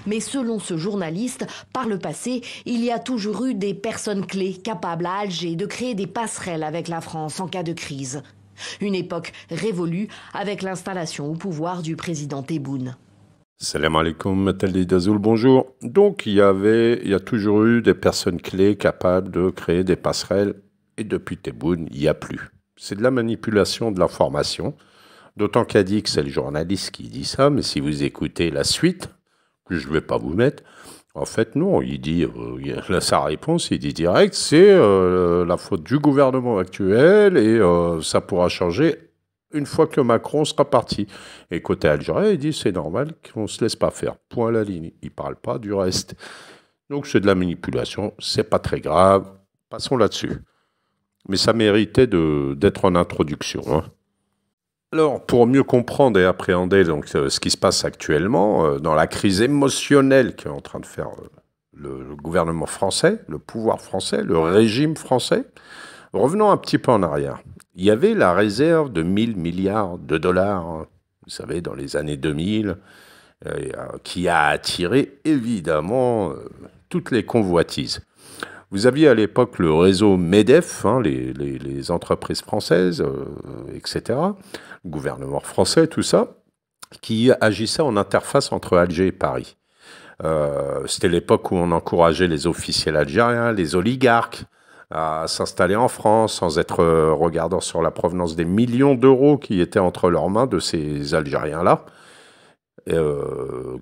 Mais selon ce journaliste, par le passé, il y a toujours eu des personnes clés capables à Alger de créer des passerelles avec la France en cas de crise. Une époque révolue avec l'installation au pouvoir du président Tebboune. Salam alaikum, Mataldi Dazoul, bonjour. Donc, il y a toujours eu des personnes clés capables de créer des passerelles, et depuis Tebboune, il n'y a plus. C'est de la manipulation de l'information, d'autant qu'a dit que c'est le journaliste qui dit ça, mais si vous écoutez la suite, que je ne vais pas vous mettre, en fait, non, il dit, sa réponse, il dit direct, c'est la faute du gouvernement actuel et ça pourra changer une fois que Macron sera parti. Et côté algérien, il dit c'est normal qu'on ne se laisse pas faire. Point à la ligne. Il ne parle pas du reste. Donc c'est de la manipulation, c'est pas très grave. Passons là-dessus. Mais ça méritait d'être en introduction. Hein. Alors, pour mieux comprendre et appréhender donc, ce qui se passe actuellement, dans la crise émotionnelle qu'est en train de faire le gouvernement français, le pouvoir français, le régime français, revenons un petit peu en arrière. Il y avait la réserve de 1000 milliards de dollars, hein, vous savez, dans les années 2000, qui a attiré évidemment toutes les convoitises. Vous aviez à l'époque le réseau MEDEF, hein, les entreprises françaises, etc., le gouvernement français, tout ça, qui agissait en interface entre Alger et Paris. C'était l'époque où on encourageait les officiels algériens, les oligarques, à s'installer en France sans être regardant sur la provenance des millions d'euros qui étaient entre leurs mains de ces Algériens-là,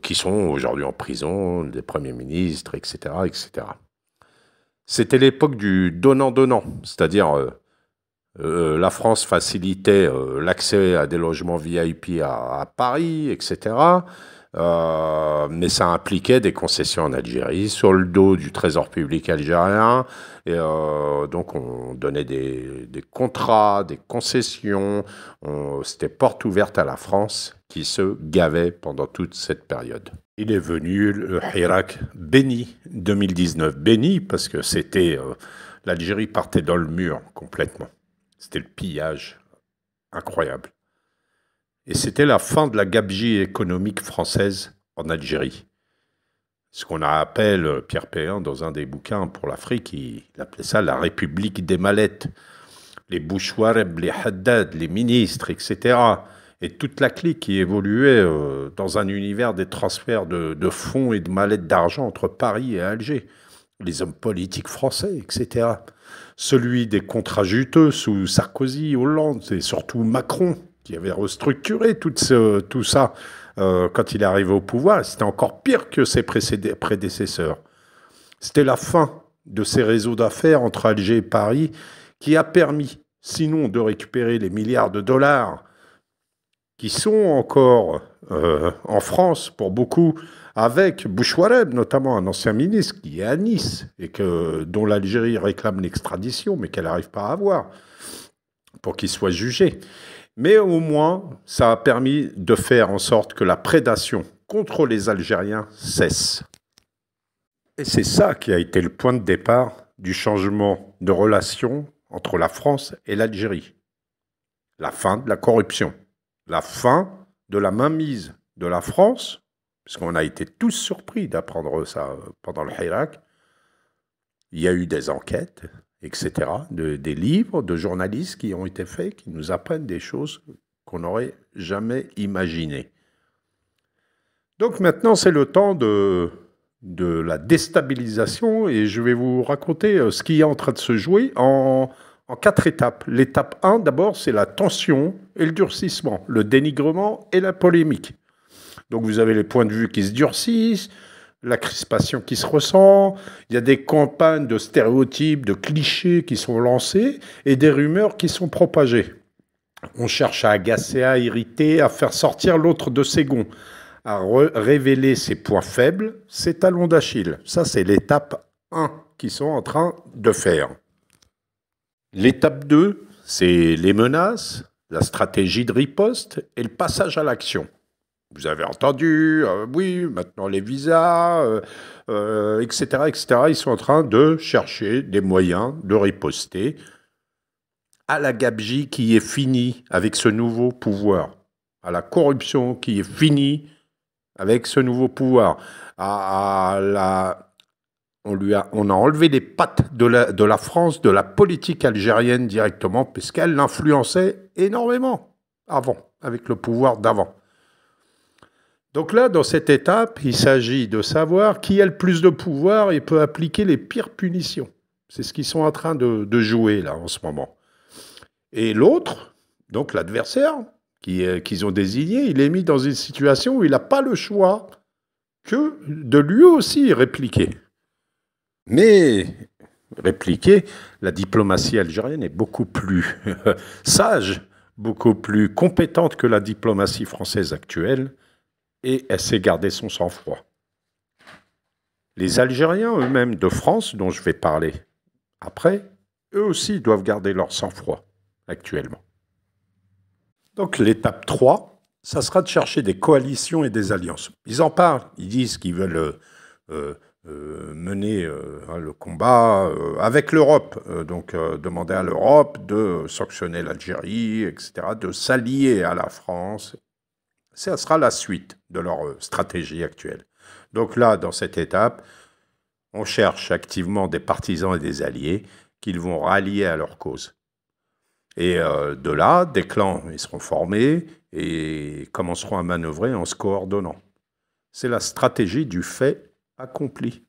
qui sont aujourd'hui en prison, des premiers ministres, etc., etc. C'était l'époque du donnant-donnant, c'est-à-dire la France facilitait l'accès à des logements VIP à Paris, etc., mais ça impliquait des concessions en Algérie sur le dos du trésor public algérien. Et donc on donnait des contrats, des concessions. C'était porte ouverte à la France qui se gavait pendant toute cette période. Il est venu le Hirak béni 2019. Béni parce que c'était l'Algérie partait dans le mur complètement. C'était le pillage incroyable. Et c'était la fin de la gabegie économique française en Algérie. Ce qu'on appelle, Pierre Péan, dans un des bouquins pour l'Afrique, il appelait ça la République des mallettes. Les Bouchouareb, les Haddad, les ministres, etc. Et toute la clique qui évoluait dans un univers des transferts de fonds et de mallettes d'argent entre Paris et Alger. Les hommes politiques français, etc. Celui des contrats juteux sous Sarkozy, Hollande, et surtout Macron, qui avait restructuré tout ça quand il est arrivé au pouvoir. C'était encore pire que ses prédécesseurs. C'était la fin de ces réseaux d'affaires entre Alger et Paris qui a permis, sinon de récupérer les milliards de dollars qui sont encore en France pour beaucoup, avec Bouchouareb, notamment un ancien ministre qui est à Nice et dont l'Algérie réclame l'extradition, mais qu'elle n'arrive pas à avoir pour qu'il soit jugé. Mais au moins, ça a permis de faire en sorte que la prédation contre les Algériens cesse. Et c'est ça qui a été le point de départ du changement de relation entre la France et l'Algérie. La fin de la corruption, la fin de la mainmise de la France, puisqu'on a été tous surpris d'apprendre ça pendant le Hirak. Il y a eu des enquêtes, etc., des livres de journalistes qui ont été faits, qui nous apprennent des choses qu'on n'aurait jamais imaginées. Donc maintenant, c'est le temps de la déstabilisation et je vais vous raconter ce qui est en train de se jouer en 4 étapes. L'étape 1, d'abord, c'est la tension et le durcissement, le dénigrement et la polémique. Donc vous avez les points de vue qui se durcissent, la crispation qui se ressent, il y a des campagnes de stéréotypes, de clichés qui sont lancées et des rumeurs qui sont propagées. On cherche à agacer, à irriter, à faire sortir l'autre de ses gonds, à révéler ses points faibles, ses talons d'Achille. Ça, c'est l'étape 1 qu'ils sont en train de faire. L'étape 2, c'est les menaces, la stratégie de riposte et le passage à l'action. Vous avez entendu, oui, maintenant les visas, etc., etc. Ils sont en train de chercher des moyens de riposter à la gabegie qui est finie avec ce nouveau pouvoir, à la corruption qui est finie avec ce nouveau pouvoir, on a enlevé les pattes de la France, de la politique algérienne directement, puisqu'elle l'influençait énormément avant, avec le pouvoir d'avant. Donc là, dans cette étape, il s'agit de savoir qui a le plus de pouvoir et peut appliquer les pires punitions. C'est ce qu'ils sont en train de jouer là en ce moment. Et l'autre, donc l'adversaire, qu'ils ont désigné, il est mis dans une situation où il n'a pas le choix que de lui aussi répliquer. Mais répliquer, la diplomatie algérienne est beaucoup plus sage, beaucoup plus compétente que la diplomatie française actuelle, et elle sait garder son sang-froid. Les Algériens eux-mêmes de France, dont je vais parler après, eux aussi doivent garder leur sang-froid actuellement. Donc l'étape 3, ça sera de chercher des coalitions et des alliances. Ils en parlent, ils disent qu'ils veulent mener le combat avec l'Europe, donc demander à l'Europe de sanctionner l'Algérie, etc., de s'allier à la France. Ça sera la suite de leur stratégie actuelle. Donc là, dans cette étape, on cherche activement des partisans et des alliés qu'ils vont rallier à leur cause. Et de là, des clans ils seront formés et commenceront à manœuvrer en se coordonnant. C'est la stratégie du fait accompli.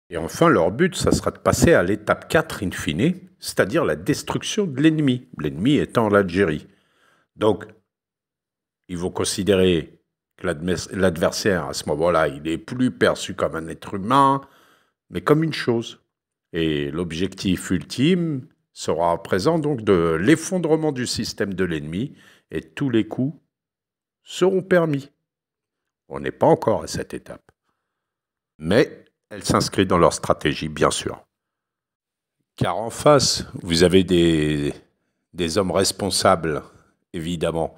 Et enfin, leur but, ça sera de passer à l'étape 4 in fine, c'est-à-dire la destruction de l'ennemi, l'ennemi étant l'Algérie. Donc, ils vont considérer que l'adversaire, à ce moment-là, il n'est plus perçu comme un être humain, mais comme une chose. Et l'objectif ultime sera à présent donc de l'effondrement du système de l'ennemi, et tous les coups seront permis. On n'est pas encore à cette étape. Mais elle s'inscrit dans leur stratégie, bien sûr. Car en face, vous avez des hommes responsables, évidemment,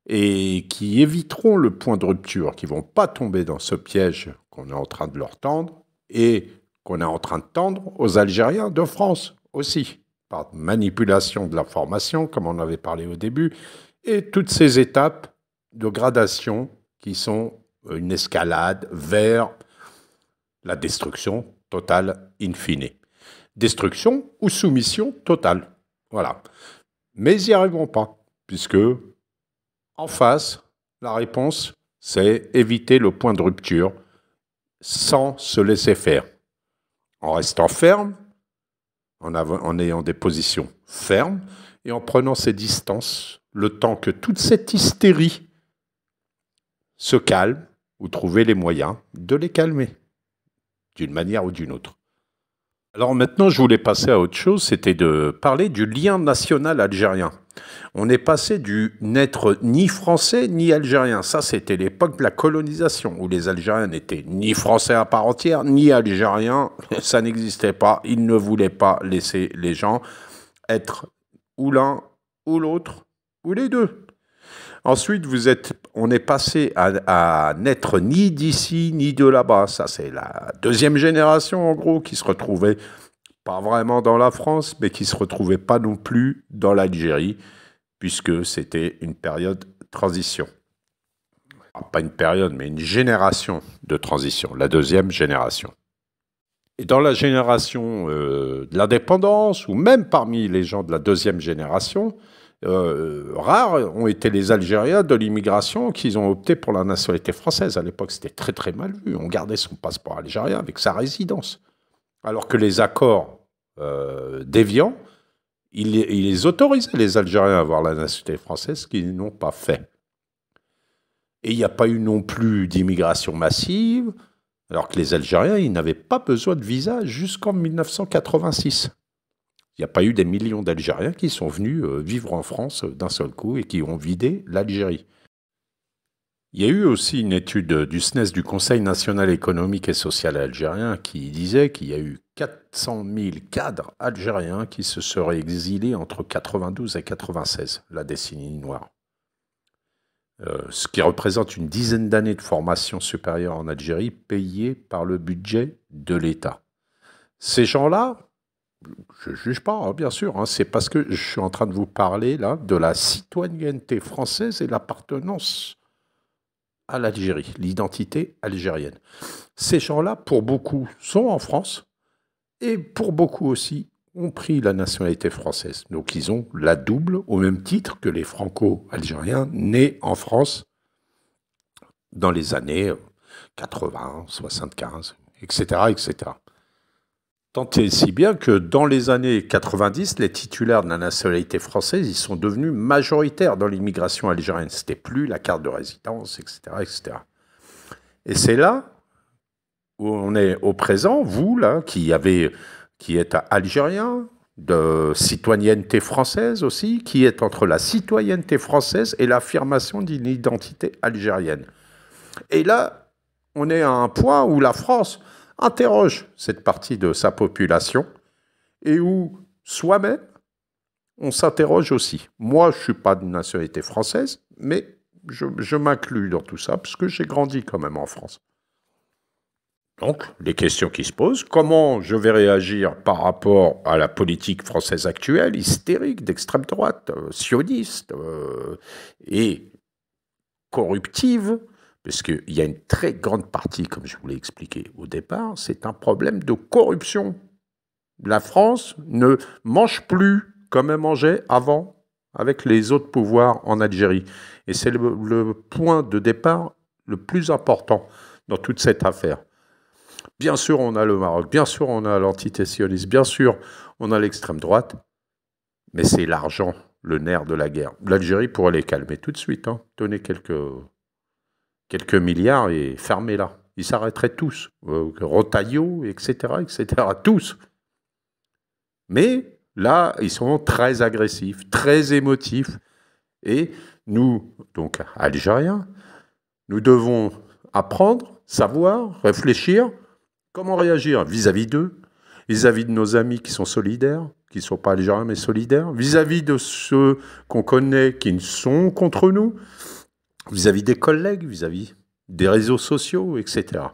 et qui éviteront le point de rupture, qui ne vont pas tomber dans ce piège qu'on est en train de leur tendre et qu'on est en train de tendre aux Algériens de France aussi, par manipulation de l'information, comme on avait parlé au début, et toutes ces étapes de gradation qui sont une escalade vers la destruction totale in fine. Destruction ou soumission totale. Voilà. Mais ils n'y arriveront pas, puisque en face, la réponse, c'est éviter le point de rupture sans se laisser faire. En restant ferme, en ayant des positions fermes et en prenant ses distances, le temps que toute cette hystérie se calme ou trouver les moyens de les calmer, d'une manière ou d'une autre. Alors maintenant, je voulais passer à autre chose, c'était de parler du lien national algérien. On est passé du n'être ni français ni algérien. Ça, c'était l'époque de la colonisation, où les Algériens n'étaient ni français à part entière, ni algériens. Ça n'existait pas. Ils ne voulaient pas laisser les gens être ou l'un ou l'autre, ou les deux. Ensuite, on est passé à n'être ni d'ici ni de là-bas. Ça, c'est la deuxième génération, en gros, qui se retrouvait pas vraiment dans la France, mais qui se retrouvait pas non plus dans l'Algérie, puisque c'était une période de transition. Pas une période, mais une génération de transition, la deuxième génération. Et dans la génération de l'indépendance, ou même parmi les gens de la deuxième génération, rares ont été les Algériens de l'immigration qui ont opté pour la nationalité française. À l'époque, c'était très très mal vu. On gardait son passeport algérien avec sa résidence. Alors que les accords d'Évian, ils les autorisaient, les Algériens, à avoir la nationalité française, ce qu'ils n'ont pas fait. Et il n'y a pas eu non plus d'immigration massive, alors que les Algériens, ils n'avaient pas besoin de visa jusqu'en 1986. Il n'y a pas eu des millions d'Algériens qui sont venus vivre en France d'un seul coup et qui ont vidé l'Algérie. Il y a eu aussi une étude du SNES, du Conseil national économique et social algérien, qui disait qu'il y a eu 400 000 cadres algériens qui se seraient exilés entre 92 et 96, la décennie noire. Ce qui représente une dizaine d'années de formation supérieure en Algérie payée par le budget de l'État. Ces gens-là, je ne juge pas, hein, bien sûr, hein, c'est parce que je suis en train de vous parler là de la citoyenneté française et l'appartenance à l'Algérie, l'identité algérienne. Ces gens-là, pour beaucoup, sont en France et pour beaucoup aussi ont pris la nationalité française. Donc ils ont la double au même titre que les franco-algériens nés en France dans les années 80, 75, etc., etc. Tant et si bien que dans les années 90, les titulaires de la nationalité française, ils sont devenus majoritaires dans l'immigration algérienne. C'était plus la carte de résidence, etc., etc. Et c'est là où on est au présent, vous, là, qui êtes algérien, de citoyenneté française aussi, qui est entre la citoyenneté française et l'affirmation d'une identité algérienne. Et là, on est à un point où la France interroge cette partie de sa population et où soi-même, on s'interroge aussi. Moi, je ne suis pas de nationalité française, mais je m'inclus dans tout ça parce que j'ai grandi quand même en France. Donc, les questions qui se posent, comment je vais réagir par rapport à la politique française actuelle, hystérique, d'extrême droite, sioniste et corruptive, parce qu'il y a une très grande partie, comme je vous l'ai expliqué au départ, c'est un problème de corruption. La France ne mange plus comme elle mangeait avant avec les autres pouvoirs en Algérie. Et c'est le point de départ le plus important dans toute cette affaire. Bien sûr, on a le Maroc, bien sûr, on a l'entité sioniste, bien sûr, on a l'extrême droite, mais c'est l'argent, le nerf de la guerre. L'Algérie pourrait les calmer tout de suite, hein. Donnez quelques milliards et fermez-la. Ils s'arrêteraient tous. Rotaillot, etc., etc., tous. Mais là, ils sont très agressifs, très émotifs. Et nous, donc Algériens, nous devons apprendre, savoir, réfléchir, comment réagir vis-à-vis d'eux, vis-à-vis de nos amis qui sont solidaires, qui ne sont pas algériens mais solidaires, vis-à-vis de ceux qu'on connaît qui sont contre nous, vis-à-vis des collègues, vis-à-vis des réseaux sociaux, etc.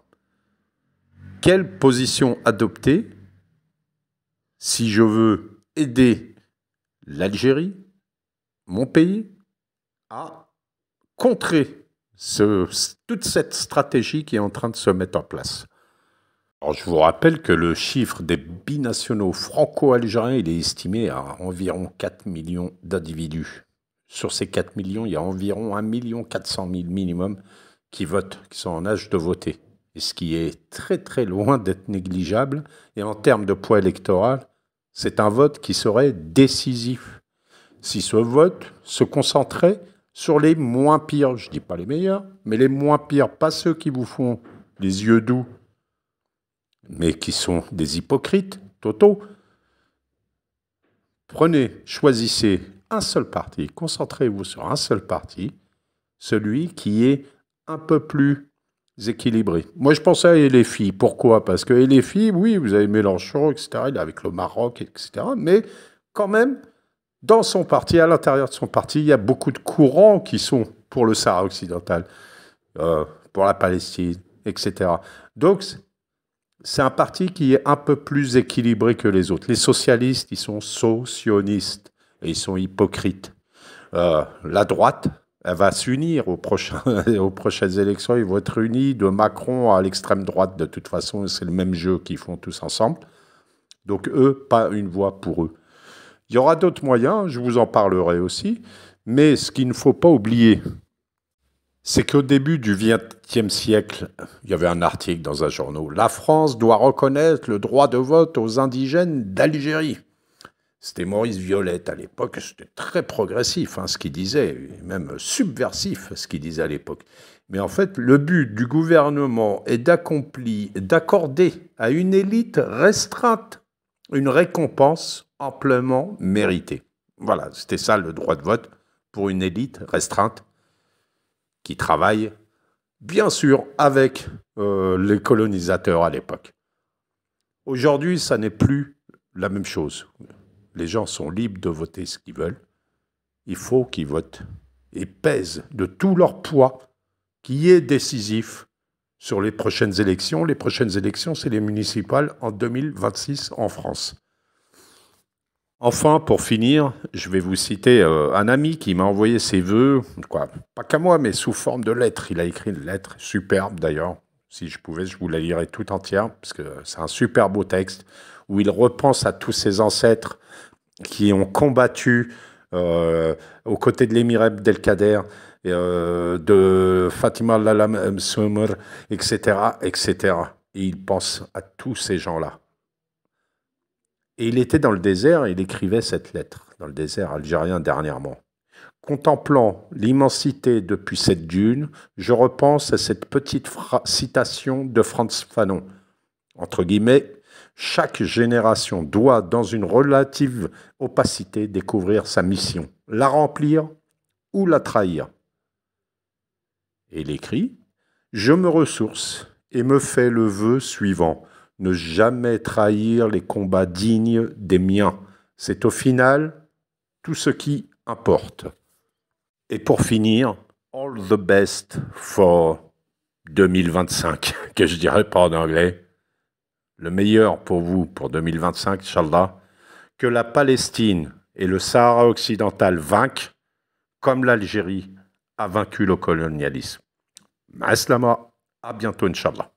Quelle position adopter si je veux aider l'Algérie, mon pays, à contrer toute cette stratégie qui est en train de se mettre en place? Alors, je vous rappelle que le chiffre des binationaux franco-algériens, il est estimé à environ 4 millions d'individus. Sur ces 4 millions, il y a environ 1 400 000 minimum qui votent, qui sont en âge de voter. Et ce qui est très très loin d'être négligeable. Et en termes de poids électoral, c'est un vote qui serait décisif. Si ce vote se concentrait sur les moins pires, je ne dis pas les meilleurs, mais les moins pires, pas ceux qui vous font les yeux doux, mais qui sont des hypocrites totaux. Prenez, choisissez un seul parti, concentrez-vous sur un seul parti, celui qui est un peu plus équilibré. Moi, je pensais à LFI. Pourquoi? Parce que LFI, oui, vous avez Mélenchon, etc., il est avec le Maroc, etc., mais quand même, dans son parti, à l'intérieur de son parti, il y a beaucoup de courants qui sont pour le Sahara occidental, pour la Palestine, etc. Donc, c'est un parti qui est un peu plus équilibré que les autres. Les socialistes, ils sont socionistes et ils sont hypocrites. La droite, elle va s'unir aux prochaines élections. Ils vont être unis de Macron à l'extrême droite. De toute façon, c'est le même jeu qu'ils font tous ensemble. Donc, eux, pas une voix pour eux. Il y aura d'autres moyens, je vous en parlerai aussi. Mais ce qu'il ne faut pas oublier, c'est qu'au début du XXe siècle, il y avait un article dans un journal. La France doit reconnaître le droit de vote aux indigènes d'Algérie. C'était Maurice Violette à l'époque, c'était très progressif ce qu'il disait, même subversif ce qu'il disait à l'époque. Mais en fait, le but du gouvernement est d'accorder à une élite restreinte une récompense amplement méritée. Voilà, c'était ça le droit de vote pour une élite restreinte qui travaille, bien sûr, avec les colonisateurs à l'époque. Aujourd'hui, ça n'est plus la même chose. Les gens sont libres de voter ce qu'ils veulent. Il faut qu'ils votent et pèsent de tout leur poids qui est décisif sur les prochaines élections. Les prochaines élections, c'est les municipales en 2026 en France. Enfin, pour finir, je vais vous citer un ami qui m'a envoyé ses vœux, quoi, pas qu'à moi, mais sous forme de lettre. Il a écrit une lettre superbe d'ailleurs. Si je pouvais, je vous la lirais tout entière, parce que c'est un super beau texte, où il repense à tous ses ancêtres qui ont combattu aux côtés de l'émir Abdelkader, de Fatima Lalam Soumr, etc., etc. Et il pense à tous ces gens-là. Et il était dans le désert et il écrivait cette lettre, dans le désert algérien dernièrement. Contemplant l'immensité depuis cette dune, je repense à cette petite citation de Frantz Fanon. Entre guillemets, chaque génération doit, dans une relative opacité, découvrir sa mission, la remplir ou la trahir. Et il écrit, je me ressource et me fais le vœu suivant. Ne jamais trahir les combats dignes des miens. C'est au final tout ce qui importe. Et pour finir, all the best for 2025, que je dirais pas en anglais. Le meilleur pour vous pour 2025, Inch'Allah. Que la Palestine et le Sahara occidental vainquent, comme l'Algérie a vaincu le colonialisme. Ma'aslama, à bientôt, Inch'Allah.